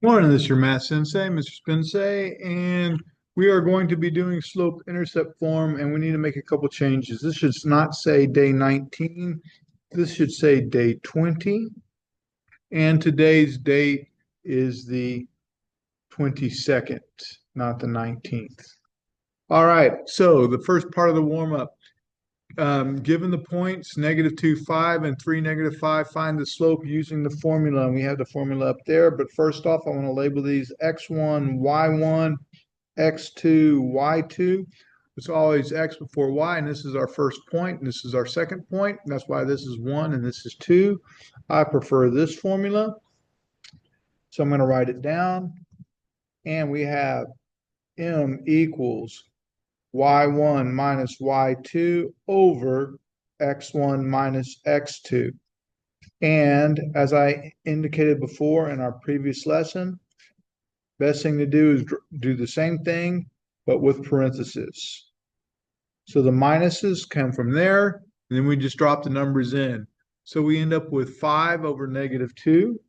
Morning, this is your math sensei, Mr. Spensei, and we are going to be doing slope intercept form, and we need to make a couple changes. This should not say day 19. This should say day 20, and today's date is the 22nd, not the 19th. All right, so the first part of the warm-up. Given the points, -2, 5, and 3, -5, find the slope using the formula. And we have the formula up there. But first off, I want to label these x1, y1, x2, y2. It's always x before y, and this is our first point, and this is our second point. And that's why this is 1 and this is 2. I prefer this formula. So I'm going to write it down. And we have m equals y1 minus y2 over x1 minus x2. And as I indicated before in our previous lesson, best thing to do is do the same thing, but with parentheses. So the minuses come from there, and then we just drop the numbers in. So we end up with 5 over -2.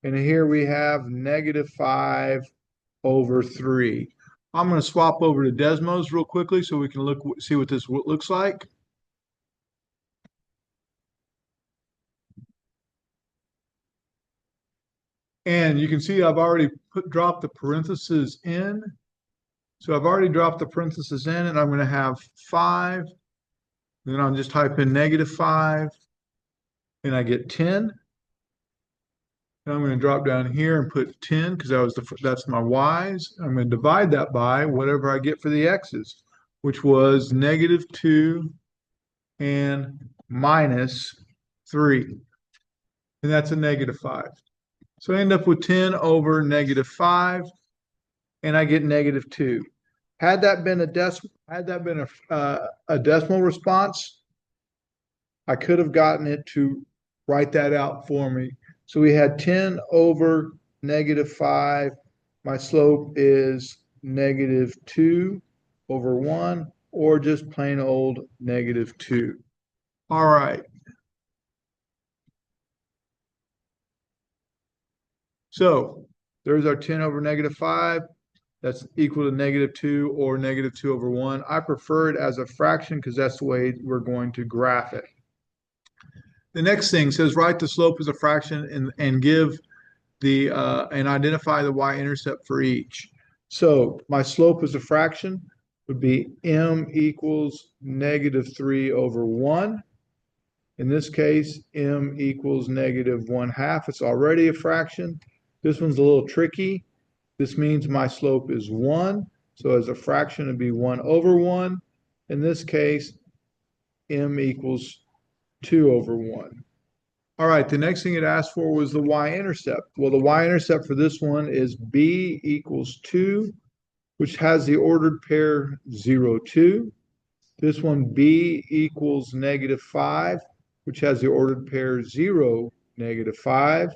And here we have -5 over 3. I'm going to swap over to Desmos real quickly so we can see what this looks like. And you can see I've already dropped the parentheses in. So I've already dropped the parentheses in, and I'm going to have 5. Then I'll just type in -5, and I get 10. And I'm going to drop down here and put 10 because that's my y's. I'm going to divide that by whatever I get for the x's, which was -2 and -3. And that's a -5. So I end up with 10 over -5, and I get -2. Had that been a decimal response, I could have gotten it to write that out for me. So we had 10 over -5. My slope is -2 over 1, or just plain old -2. All right. So there's our 10 over -5. That's equal to -2 or -2 over 1. I prefer it as a fraction because that's the way we're going to graph it. The next thing says write the slope as a fraction and give the and identify the y-intercept for each. So my slope as a fraction would be m equals -3 over 1. In this case, m equals -1/2. It's already a fraction. This one's a little tricky. This means my slope is 1. So as a fraction, it'd be 1 over 1. In this case, m equals 2 over 1. All right, the next thing it asked for was the y-intercept. Well, the y-intercept for this one is b equals 2, which has the ordered pair 0, 2. This one, b equals -5, which has the ordered pair 0, -5.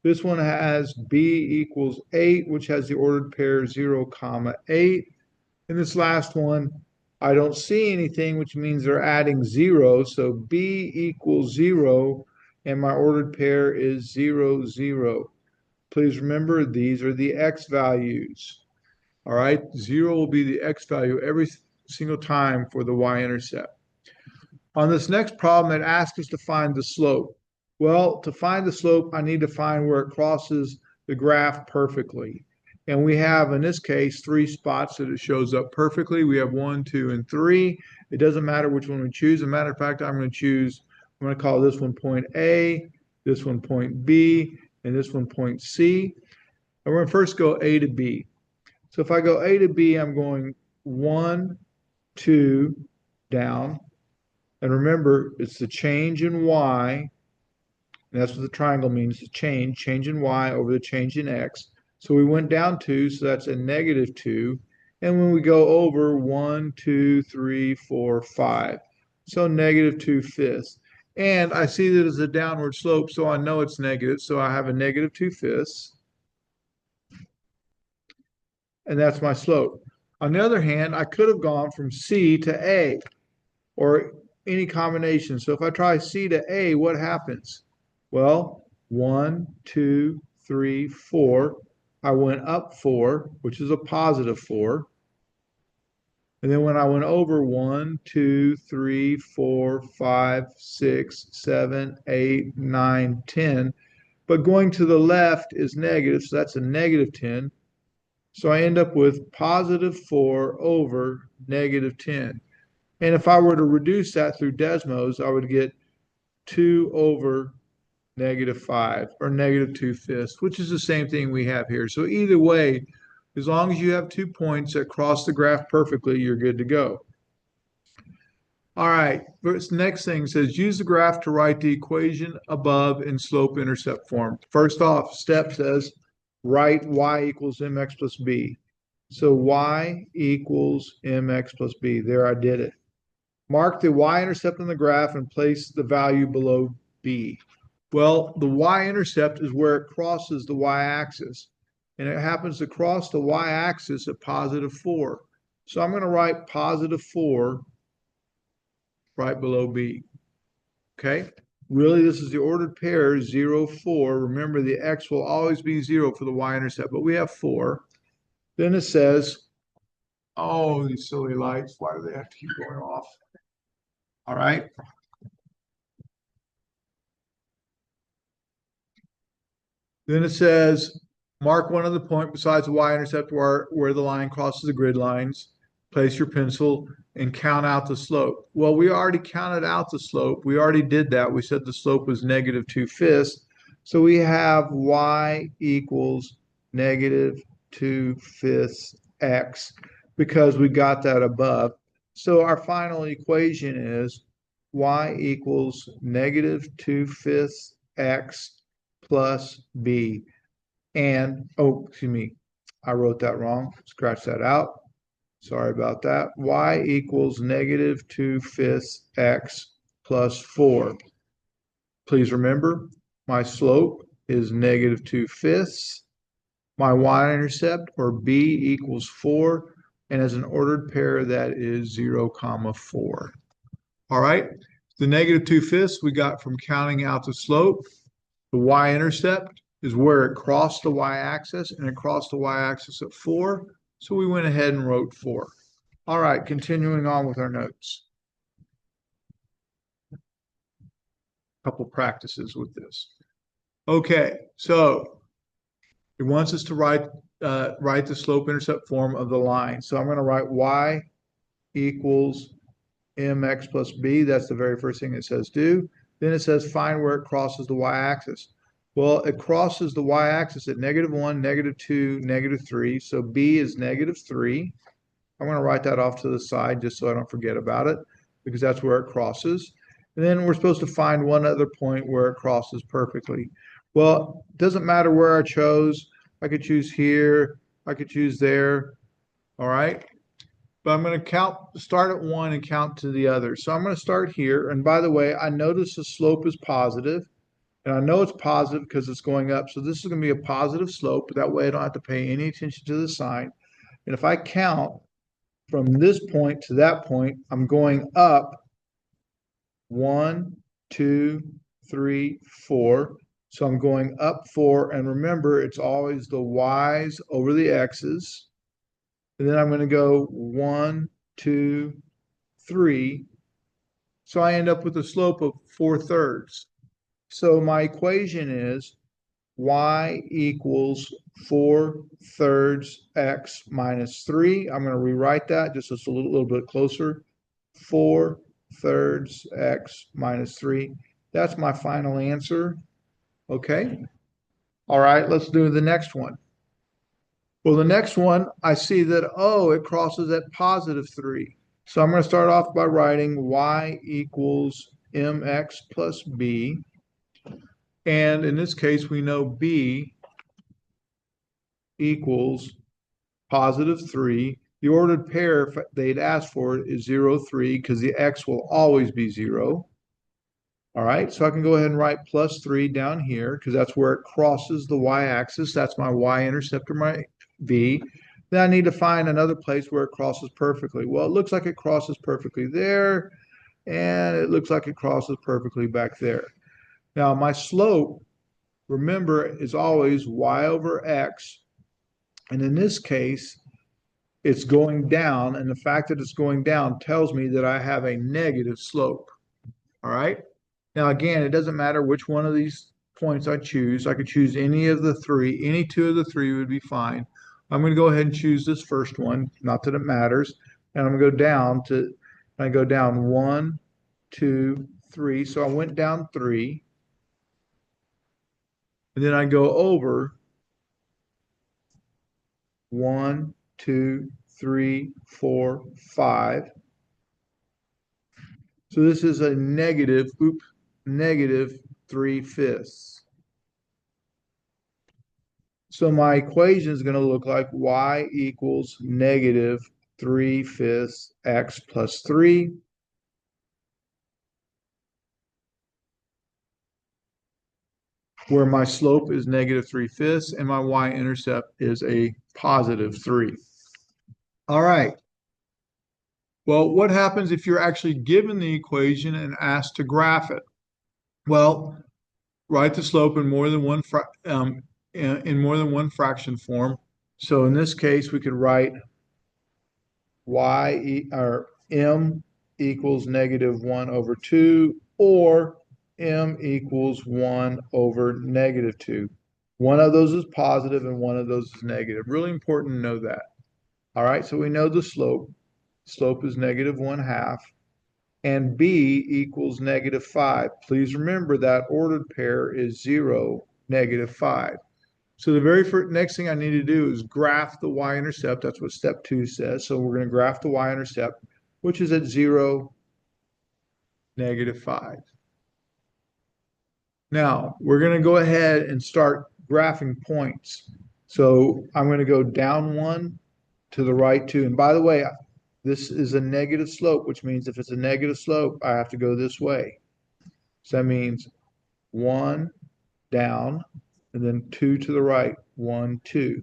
This one has b equals 8, which has the ordered pair 0, 8. And this last one, I don't see anything, which means they're adding 0. So b equals 0, and my ordered pair is 0, 0. Please remember, these are the x values. All right, 0 will be the x value every single time for the y-intercept. On this next problem, it asks us to find the slope. Well, to find the slope, I need to find where it crosses the graph perfectly. And we have, in this case, 3 spots that it shows up perfectly. We have 1, 2, and 3. It doesn't matter which one we choose. As a matter of fact, I'm going to call this one point A, this one point B, and this one point C. And we're going to first go A to B. So if I go A to B, I'm going 1, 2, down. And remember, it's the change in y. And that's what the triangle means, the change in y over the change in x. So we went down 2, so that's a -2. And when we go over 1, 2, 3, 4, 5. So -2/5. And I see that it's a downward slope, so I know it's negative. So I have a -2/5. And that's my slope. On the other hand, I could have gone from C to A, or any combination. So if I try C to A, what happens? Well, 1, 2, 3, 4. I went up 4, which is a positive 4. And then when I went over 1, 2, 3, 4, 5, 6, 7, 8, 9, 10. But going to the left is negative, so that's a negative 10. So I end up with positive 4 over negative 10. And if I were to reduce that through Desmos, I would get 2 over negative 5 or negative 2/5, which is the same thing we have here. So either way, as long as you have 2 points that cross the graph perfectly, you're good to go. All right, this next thing says use the graph to write the equation above in slope-intercept form. First off, step says write y equals mx plus b. So y equals mx plus b. There, I did it. Mark the y-intercept on the graph and place the value below b. Well, the y-intercept is where it crosses the y-axis, and it happens to cross the y-axis at positive 4. So I'm going to write positive 4 right below b. Okay? Really, this is the ordered pair, 0, 4. Remember, the x will always be 0 for the y-intercept, but we have 4. Then it says, oh, these silly lights, why do they have to keep going off? All right. Then it says, mark one other point besides the y-intercept where the line crosses the grid lines. Place your pencil and count out the slope. Well, we already counted out the slope. We already did that. We said the slope was negative 2/5. So we have y equals negative 2/5 x because we got that above. So our final equation is y equals negative 2/5 x plus b. And, oh, excuse me, I wrote that wrong. Scratch that out. Sorry about that. Y equals negative 2/5 x plus 4. Please remember, my slope is negative 2/5. My y-intercept, or b, equals 4. And as an ordered pair, that is 0, 4. All right. The negative 2/5 we got from counting out the slope. The y-intercept is where it crossed the y-axis, and it crossed the y-axis at 4. So we went ahead and wrote 4. All right, continuing on with our notes. A couple practices with this. Okay, so it wants us to write the slope-intercept form of the line. So I'm going to write y equals mx plus b. That's the very first thing it says do. Then it says find where it crosses the y-axis. Well, it crosses the y-axis at -1, -2, -3. So b is -3. I'm going to write that off to the side just so I don't forget about it because that's where it crosses. And then we're supposed to find one other point where it crosses perfectly. Well, it doesn't matter where I chose. I could choose here. I could choose there. All right. But I'm going to start at one and count to the other. So I'm going to start here. And by the way, I notice the slope is positive. And I know it's positive because it's going up. So this is going to be a positive slope. That way I don't have to pay any attention to the sign. And if I count from this point to that point, I'm going up 1, 2, 3, 4. So I'm going up 4. And remember, it's always the y's over the x's. And then I'm going to go 1, 2, 3. So I end up with a slope of 4/3. So my equation is y equals 4/3 x minus 3. I'm going to rewrite that just so it's a little bit closer. 4/3 x minus 3. That's my final answer. Okay. All right, let's do the next one. Well, the next one, I see that, oh, it crosses at +3. So I'm going to start off by writing y equals mx plus b. And in this case, we know b equals +3. The ordered pair, if they'd asked for it, is 0, 3, because the x will always be 0. All right, so I can go ahead and write +3 down here, because that's where it crosses the y-axis. That's my y-intercept, or my b. Then I need to find another place where it crosses perfectly. Well, it looks like it crosses perfectly there, and it looks like it crosses perfectly back there. Now, my slope remember, is always y over x. And in this case, it's going down. And the fact that it's going down tells me that I have a negative slope. All right. Now, again, it doesn't matter which one of these points I choose. I could choose any of the three. Any two of the three would be fine. I'm going to go ahead and choose this first one, not that it matters. And I'm going to go down to, I go down 1, 2, 3. So I went down 3. And then I go over 1, 2, 3, 4, 5. So this is a negative 3/5. So my equation is going to look like y equals negative 3/5 x plus 3. Where my slope is negative 3/5 and my y-intercept is a positive 3. All right. Well, what happens if you're actually given the equation and asked to graph it? Well, write the slope in more than one fraction form. So in this case, we could write or m equals negative 1 over 2, or m equals 1 over negative 2. One of those is positive and one of those is negative. Really important to know that. All right, so we know the slope. Slope is negative 1/2. And b equals negative 5. Please remember that ordered pair is 0, negative 5. So the very first next thing I need to do is graph the y-intercept. That's what step 2 says. So we're going to graph the y-intercept, which is at 0, negative 5. Now we're going to go ahead and start graphing points. So I'm going to go down 1 to the right 2. And by the way, this is a negative slope, which means if it's a negative slope, I have to go this way. So that means 1 down, and then 2 to the right, 1, 2.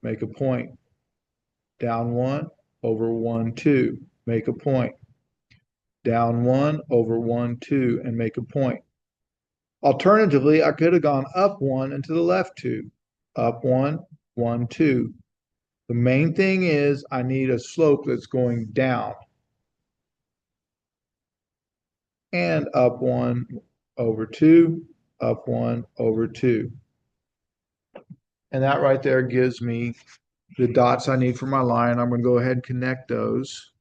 Make a point. Down 1 over 1, 2. Make a point. Down 1 over 1, 2, and make a point. Alternatively, I could have gone up 1 and to the left 2. Up 1, 1, 2. The main thing is I need a slope that's going down. And up 1 over 2, up 1 over 2. And that right there gives me the dots I need for my line. I'm going to go ahead and connect those.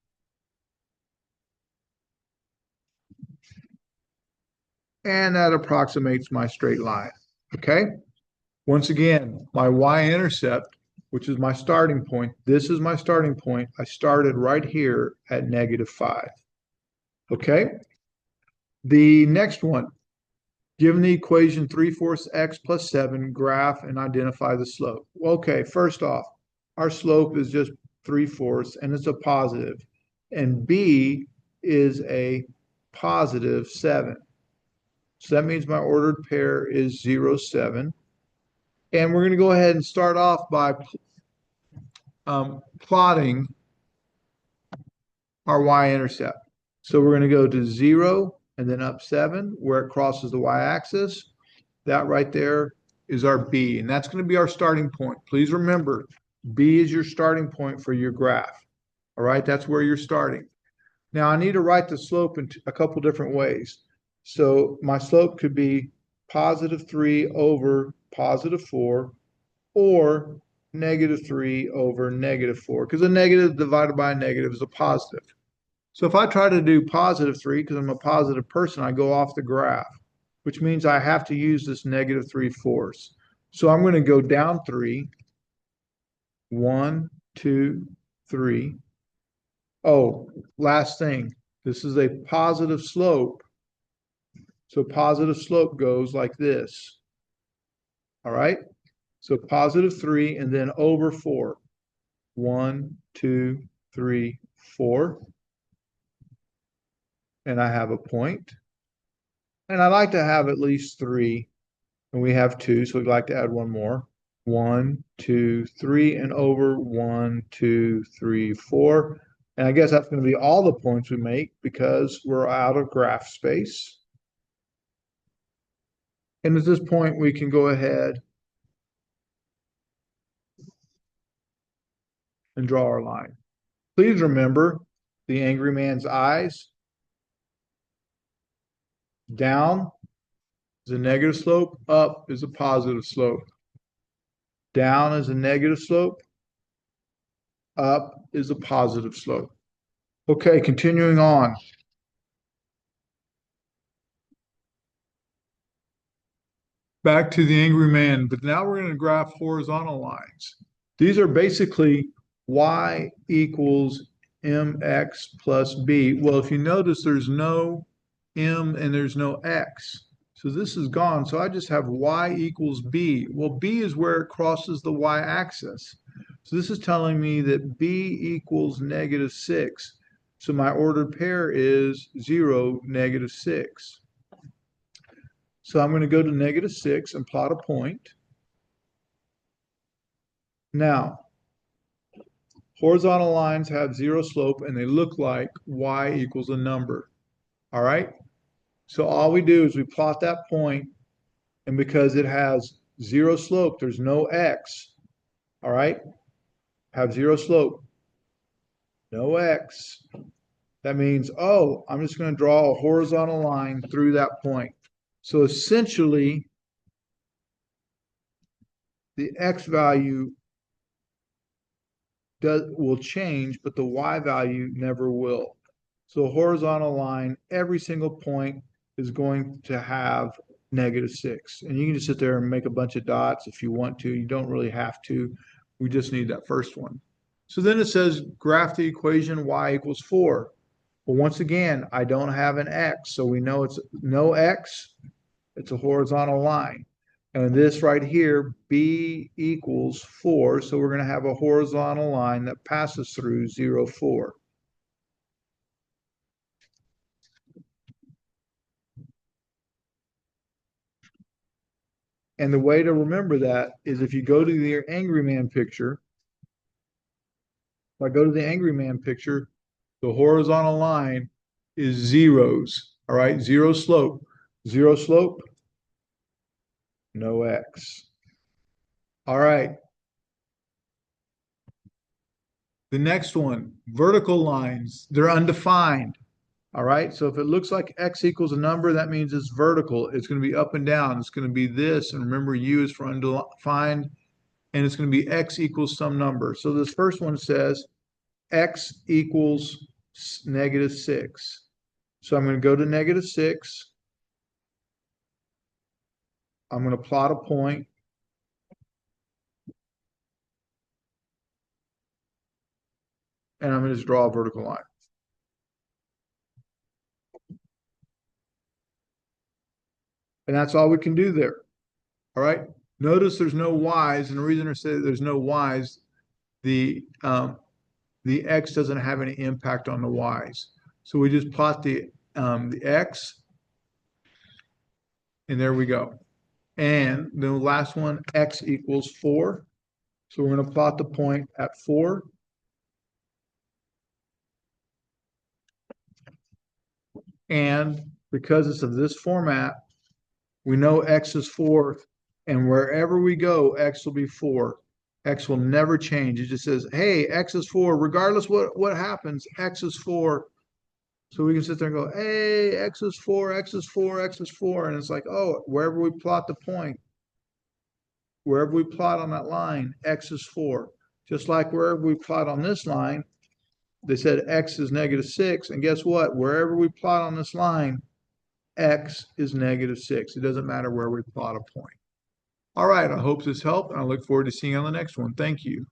And that approximates my straight line. Okay. Once again, my y-intercept, which is my starting point, this is my starting point. I started right here at negative 5. Okay. The next one, given the equation 3/4 x plus 7, graph and identify the slope. Okay, first off, our slope is just 3/4 and it's a positive, and b is a positive 7. So that means my ordered pair is 0, 7. And we're going to go ahead and start off by plotting our y-intercept. So we're going to go to 0 and then up 7 where it crosses the y-axis. That right there is our B, and that's going to be our starting point. Please remember, B is your starting point for your graph. All right, that's where you're starting. Now I need to write the slope in a couple different ways. So my slope could be positive 3 over positive 4, or negative 3 over negative 4, because a negative divided by a negative is a positive. So if I try to do positive 3, because I'm a positive person, I go off the graph, which means I have to use this negative 3/4. So I'm going to go down 3, 1, 2, 3. Oh, last thing, this is a positive slope. So positive slope goes like this. All right. So positive 3 and then over 4. 1, 2, 3, 4. And I have a point. And I like to have at least 3. And we have 2, so we'd like to add one more. 1, 2, 3, and over 1, 2, 3, 4. And I guess that's going to be all the points we make because we're out of graph space. And at this point, we can go ahead and draw our line. Please remember the angry man's eyes. Down is a negative slope, up is a positive slope. Down is a negative slope, up is a positive slope. Okay, continuing on. Back to the angry man, but now we're going to graph horizontal lines. These are basically y equals mx plus b. Well, if you notice, there's no m and there's no x. So this is gone. So I just have y equals b. Well, b is where it crosses the y-axis. So this is telling me that b equals -6. So my ordered pair is 0, -6. So I'm going to go to -6 and plot a point. Now, horizontal lines have 0 slope and they look like y equals a number. All right? So all we do is we plot that point, and because it has 0 slope, there's no x. All right? Have 0 slope, no x. That means, oh, I'm just going to draw a horizontal line through that point. So essentially, the x value will change, but the y value never will. So a horizontal line, every single point is going to have -6. And you can just sit there and make a bunch of dots if you want to. You don't really have to. We just need that first one. So then it says graph the equation y equals 4. Well, once again, I don't have an x, so we know it's no x. It's a horizontal line. And this right here, b equals 4. So we're going to have a horizontal line that passes through 0, 4. And the way to remember that is if you go to the angry man picture, if I go to the angry man picture, the horizontal line is zeros. All right, 0 slope. 0 slope, no x. All right. The next one, vertical lines, they're undefined. All right, so if it looks like x equals a number, that means it's vertical. It's going to be up and down. It's going to be this, and remember u is for undefined, and it's going to be x equals some number. So this first one says x equals -6. So I'm going to go to -6. I'm going to plot a point, and I'm going to just draw a vertical line. And that's all we can do there. All right. Notice there's no y's, and the reason I say there's no y's, the x doesn't have any impact on the y's. So we just plot the x, and there we go. And the last one, x equals 4. So we're going to plot the point at 4. And because it's of this format, we know x is 4. And wherever we go, x will be 4. X will never change. It just says, hey, x is 4. Regardless what happens, x is 4. So we can sit there and go, hey, x is 4, x is 4, x is 4. And it's like, oh, wherever we plot the point, wherever we plot on that line, x is 4. Just like wherever we plot on this line, they said x is -6. And guess what? Wherever we plot on this line, x is -6. It doesn't matter where we plot a point. All right, I hope this helped, and I look forward to seeing you on the next one. Thank you.